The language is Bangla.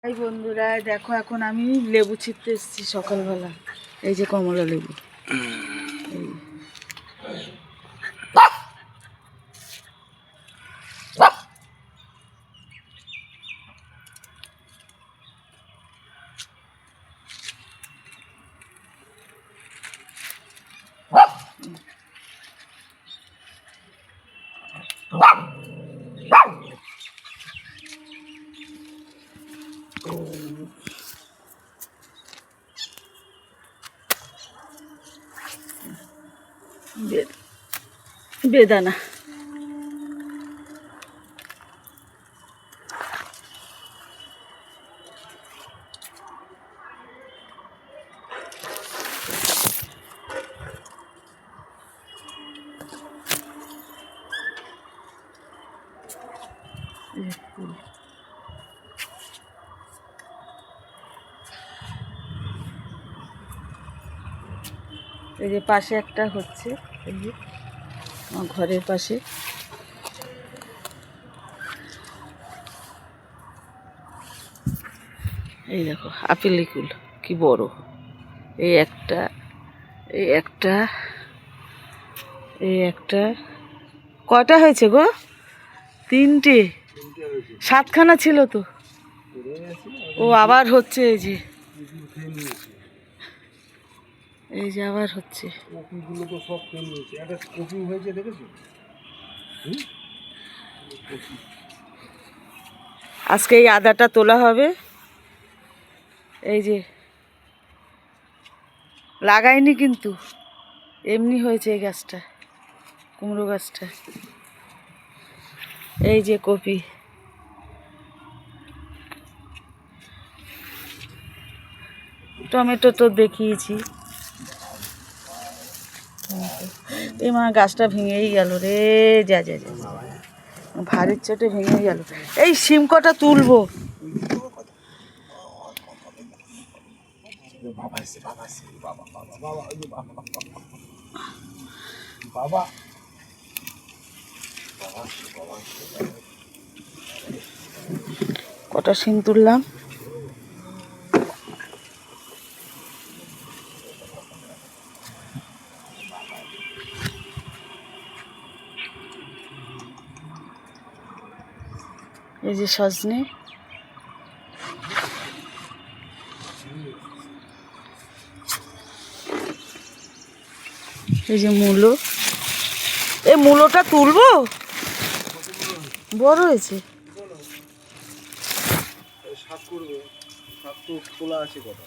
এই বন্ধুরা দেখো, এখন আমি লেবু ছিঁড়তে এসেছি সকালবেলা। এই যে কমলা লেবু, বেদানা। এই যে পাশে একটা হচ্ছে, এই যে আমার ঘরের পাশে। এই দেখো আপেলি কুল কি বড়। এই একটা, এই একটা, এই একটা। কয়টা হয়েছে গো? তিনটে। সাতখানা ছিল তো। ও আবার হচ্ছে। এই যে, এই যে আবার হচ্ছে। আজকে এই আদাটা তোলা হবে। এই যে লাগাইনি কিন্তু, এমনি হয়েছে এই গাছটা, কুমড়ো গাছটা। এই যে কপি, টমেটো তো দেখিয়েছি। এই মা গাছটা ভেঙেই গেল রে, যা যা যা, ভারীর চোটে ভেঙে গেল। এই শিম কটা তুলবো। কটা শিম তুললাম। এই যে সজনে, এই যে মূলো। এই মূলোটা তুলবো, বড় হয়েছে। শাক করবে, শাক তো তোলা আছে কথা।